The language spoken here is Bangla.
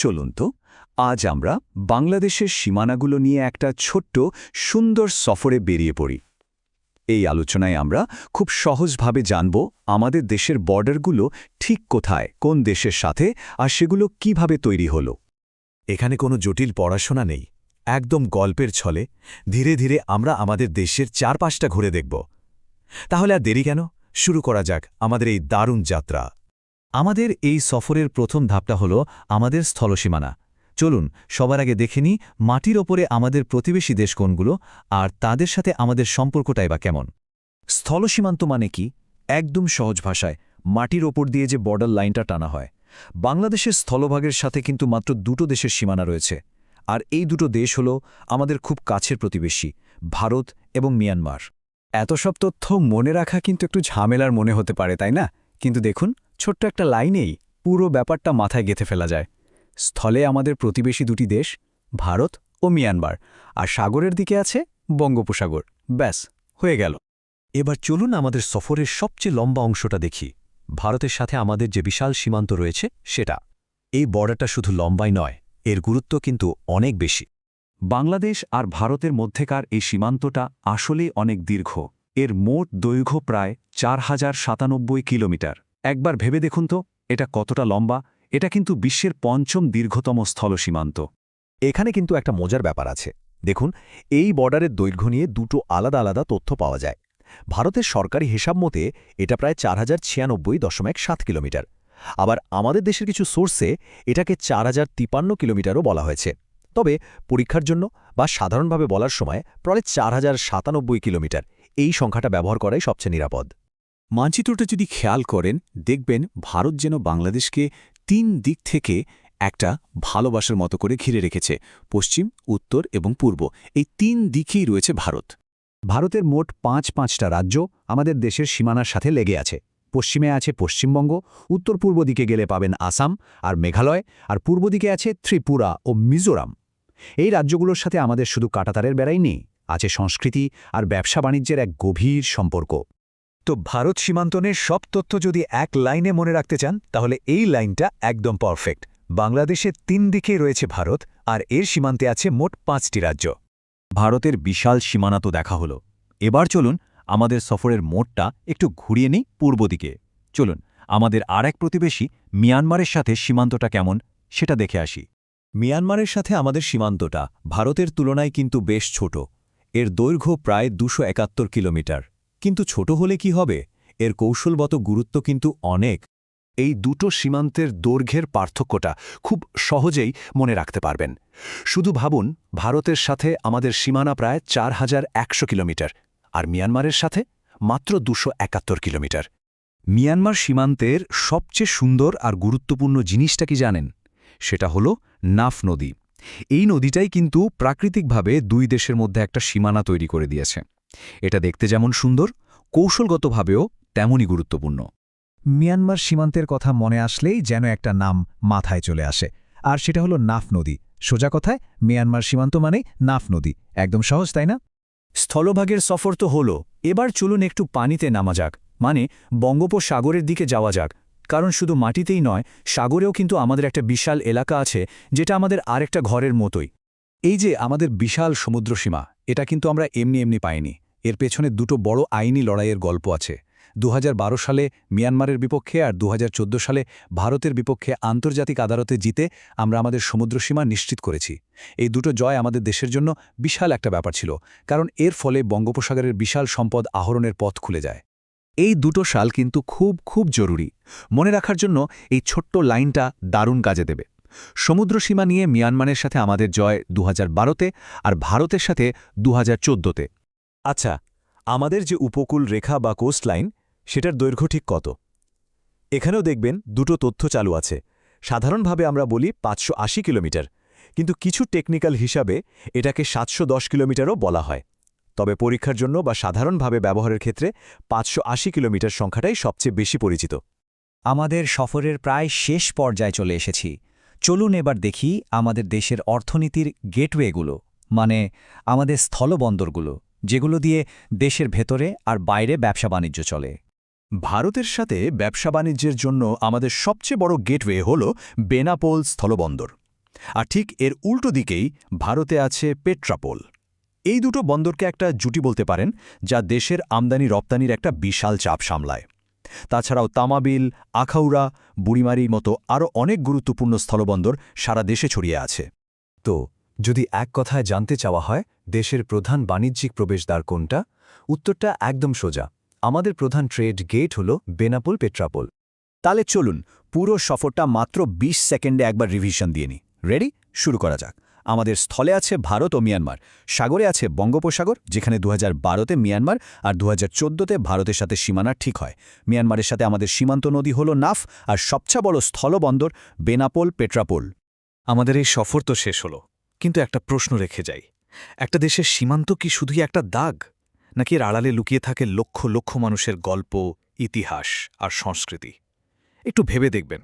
চলুন তো আজ আমরা বাংলাদেশের সীমানাগুলো নিয়ে একটা ছোট্ট সুন্দর সফরে বেরিয়ে পড়ি। এই আলোচনায় আমরা খুব সহজভাবে জানব আমাদের দেশের বর্ডারগুলো ঠিক কোথায়, কোন দেশের সাথে, আর সেগুলো কিভাবে তৈরি হলো। এখানে কোনো জটিল পড়াশোনা নেই, একদম গল্পের ছলে ধীরে ধীরে আমরা আমাদের দেশের চারপাশটা ঘুরে দেখব। তাহলে আর দেরি কেন, শুরু করা যাক আমাদের এই দারুণ যাত্রা। আমাদের এই সফরের প্রথম ধাপটা হলো আমাদের স্থলসীমানা। চলুন সবার আগে দেখে নিই মাটির ওপরে আমাদের প্রতিবেশী দেশ কোনগুলো আর তাদের সাথে আমাদের সম্পর্কটাই বা কেমন। স্থলসীমান্ত মানে কি? একদম সহজ ভাষায় মাটির ওপর দিয়ে যে বর্ডার লাইনটা টানা হয়। বাংলাদেশের স্থলভাগের সাথে কিন্তু মাত্র দুটো দেশের সীমানা রয়েছে, আর এই দুটো দেশ হল আমাদের খুব কাছের প্রতিবেশী, ভারত এবং মিয়ানমার। এত সব তথ্য মনে রাখা কিন্তু একটু ঝামেলার মনে হতে পারে, তাই না? কিন্তু দেখুন, ছোট্ট একটা লাইনেই পুরো ব্যাপারটা মাথায় গেঁথে ফেলা যায়। স্থলে আমাদের প্রতিবেশী দুটি দেশ, ভারত ও মিয়ানমার, আর সাগরের দিকে আছে বঙ্গোপসাগর। ব্যাস, হয়ে গেল। এবার চলুন আমাদের সফরের সবচেয়ে লম্বা অংশটা দেখি, ভারতের সাথে আমাদের যে বিশাল সীমান্ত রয়েছে সেটা। এই বর্ডারটা শুধু লম্বাই নয়, এর গুরুত্ব কিন্তু অনেক বেশি। বাংলাদেশ আর ভারতের মধ্যেকার এই সীমান্তটা আসলেই অনেক দীর্ঘ। এর মোট দৈর্ঘ্য প্রায় 4097 কিলোমিটার। একবার ভেবে দেখুন তো, এটা কতটা লম্বা। এটা কিন্তু বিশ্বের পঞ্চম দীর্ঘতম স্থল সীমান্ত। এখানে কিন্তু একটা মজার ব্যাপার আছে। দেখুন, এই বর্ডারের দৈর্ঘ্য নিয়ে দুটো আলাদা আলাদা তথ্য পাওয়া যায়। ভারতের সরকারি হিসাব মতে এটা প্রায় 4096.7 কিলোমিটার। আবার আমাদের দেশের কিছু সোর্সে এটাকে 4053 কিলোমিটারও বলা হয়েছে। তবে পরীক্ষার জন্য বা সাধারণভাবে বলার সময় প্রায় 4097 কিলোমিটার এই সংখ্যাটা ব্যবহার করাই সবচেয়ে নিরাপদ। মানচিত্রটা যদি খেয়াল করেন, দেখবেন ভারত যেন বাংলাদেশকে 3 দিক থেকে একটা ভালোবাসার মতো করে ঘিরে রেখেছে। পশ্চিম, উত্তর এবং পূর্ব, এই 3 দিকেই রয়েছে ভারত। ভারতের মোট 5টা রাজ্য আমাদের দেশের সীমানার সাথে লেগে আছে। পশ্চিমে আছে পশ্চিমবঙ্গ, উত্তর পূর্ব দিকে গেলে পাবেন আসাম আর মেঘালয়, আর পূর্ব দিকে আছে ত্রিপুরা ও মিজোরাম। এই রাজ্যগুলোর সাথে আমাদের শুধু কাঁটাতারের বেড়াই নেই, আছে সংস্কৃতি আর ব্যবসা বাণিজ্যের এক গভীর সম্পর্ক। তো ভারত সীমান্তনের সব তথ্য যদি এক লাইনে মনে রাখতে চান, তাহলে এই লাইনটা একদম পারফেক্ট। বাংলাদেশের 3 দিকেই রয়েছে ভারত, আর এর সীমান্তে আছে মোট 5টি রাজ্য। ভারতের বিশাল সীমানা তো দেখা হলো। এবার চলুন আমাদের সফরের মোড়টা একটু ঘুরিয়ে নিই পূর্ব দিকে। চলুন আমাদের আর এক প্রতিবেশী মিয়ানমারের সাথে সীমান্তটা কেমন সেটা দেখে আসি। মিয়ানমারের সাথে আমাদের সীমান্তটা ভারতের তুলনায় কিন্তু বেশ ছোট। এর দৈর্ঘ্য প্রায় 271 কিলোমিটার। কিন্তু ছোট হলে কি হবে, এর কৌশলগত গুরুত্ব কিন্তু অনেক। এই দুটো সীমান্তের দৈর্ঘ্যের পার্থক্যটা খুব সহজেই মনে রাখতে পারবেন। শুধু ভাবুন, ভারতের সাথে আমাদের সীমানা প্রায় 4100 কিলোমিটার, আর মিয়ানমারের সাথে মাত্র 271 কিলোমিটার। মিয়ানমার সীমান্তের সবচেয়ে সুন্দর আর গুরুত্বপূর্ণ জিনিসটা কি জানেন? সেটা হলো নাফ নদী। এই নদীটাই কিন্তু প্রাকৃতিকভাবে দুই দেশের মধ্যে একটা সীমানা তৈরি করে দিয়েছে। এটা দেখতে যেমন সুন্দর, কৌশলগতভাবেও তেমনই গুরুত্বপূর্ণ। মিয়ানমার সীমান্তের কথা মনে আসলেই যেন একটা নাম মাথায় চলে আসে, আর সেটা হলো নাফ নদী। সোজা কথায় মিয়ানমার সীমান্ত মানে নাফ নদী। একদম সহজ, তাই না? স্থলভাগের সফর তো হলো, এবার চলুন একটু পানিতে নামা যাক, মানে বঙ্গোপসাগরের দিকে যাওয়া যাক। কারণ শুধু মাটিতেই নয়, সাগরেও কিন্তু আমাদের একটা বিশাল এলাকা আছে, যেটা আমাদের আরেকটা ঘরের মতোই। এই যে আমাদের বিশাল সমুদ্রসীমা, এটা কিন্তু আমরা এমনি এমনি পাইনি। এর পেছনে দুটো বড় আইনি লড়াইয়ের গল্প আছে। 2012 সালে মিয়ানমারের বিপক্ষে আর 2014 সালে ভারতের বিপক্ষে আন্তর্জাতিক আদালতে জিতে আমরা আমাদের সমুদ্রসীমা নিশ্চিত করেছি। এই দুটো জয় আমাদের দেশের জন্য বিশাল একটা ব্যাপার ছিল, কারণ এর ফলে বঙ্গোপসাগরের বিশাল সম্পদ আহরণের পথ খুলে যায়। এই দুটো সাল কিন্তু খুব খুব জরুরি। মনে রাখার জন্য এই ছোট্ট লাইনটা দারুণ কাজে দেবে। সমুদ্রসীমা নিয়ে মিয়ানমারের সাথে আমাদের জয় 2012তে আর ভারতের সাথে 2014তে। আচ্ছা, আমাদের যে উপকূল রেখা বা কোস্ট লাইন, সেটার দৈর্ঘ্য ঠিক কত? এখানেও দেখবেন দুটো তথ্য চালু আছে। সাধারণভাবে আমরা বলি 580 কিলোমিটার, কিন্তু কিছু টেকনিক্যাল হিসাবে এটাকে 710 কিলোমিটারও বলা হয়। তবে পরীক্ষার জন্য বা সাধারণভাবে ব্যবহারের ক্ষেত্রে 580 কিলোমিটার সংখ্যাটাই সবচেয়ে বেশি পরিচিত। আমাদের সফরের প্রায় শেষ পর্যায়ে চলে এসেছি। চলুন এবার দেখি আমাদের দেশের অর্থনীতির গেটওয়েগুলো, মানে আমাদের স্থলবন্দরগুলো, যেগুলো দিয়ে দেশের ভেতরে আর বাইরে ব্যবসা বাণিজ্য চলে। ভারতের সাথে ব্যবসা বাণিজ্যের জন্য আমাদের সবচেয়ে বড় গেটওয়ে হল বেনাপোল স্থলবন্দর। আর ঠিক এর উল্টো দিকেই ভারতে আছে পেট্রাপোল। এই দুটো বন্দরকে একটা জুটি বলতে পারেন, যা দেশের আমদানি রপ্তানির একটা বিশাল চাপ সামলায়। তাছাড়াও তামাবিল, আখাউড়া, বুড়িমারি মতো আরও অনেক গুরুত্বপূর্ণ স্থলবন্দর সারা দেশে ছড়িয়ে আছে। তো যদি এক কথায় জানতে চাওয়া হয় দেশের প্রধান বাণিজ্যিক প্রবেশদ্বার কোনটা, উত্তরটা একদম সোজা। আমাদের প্রধান ট্রেড গেট হল বেনাপোল পেট্রাপোল। তাহলে চলুন পুরো সফরটা মাত্র ২০ সেকেন্ডে একবার রিভিশন দিয়ে নিই। রেডি? শুরু করা যাক। আমাদের স্থলে আছে ভারত ও মিয়ানমার, সাগরে আছে বঙ্গোপসাগর, যেখানে ২০১২তে মিয়ানমার আর ২০১৪তে ভারতের সাথে সীমানা ঠিক হয়। মিয়ানমারের সাথে আমাদের সীমান্ত নদী হল নাফ, আর সবচেয়ে বড় স্থলবন্দর বেনাপোল পেট্রাপোল। আমাদের এই সফর তো শেষ হলো, কিন্তু একটা প্রশ্ন রেখে যাই। একটা দেশের সীমান্ত কি শুধুই একটা দাগ, নাকি এর আড়ালে লুকিয়ে থাকে লক্ষ লক্ষ মানুষের গল্প, ইতিহাস আর সংস্কৃতি? একটু ভেবে দেখবেন।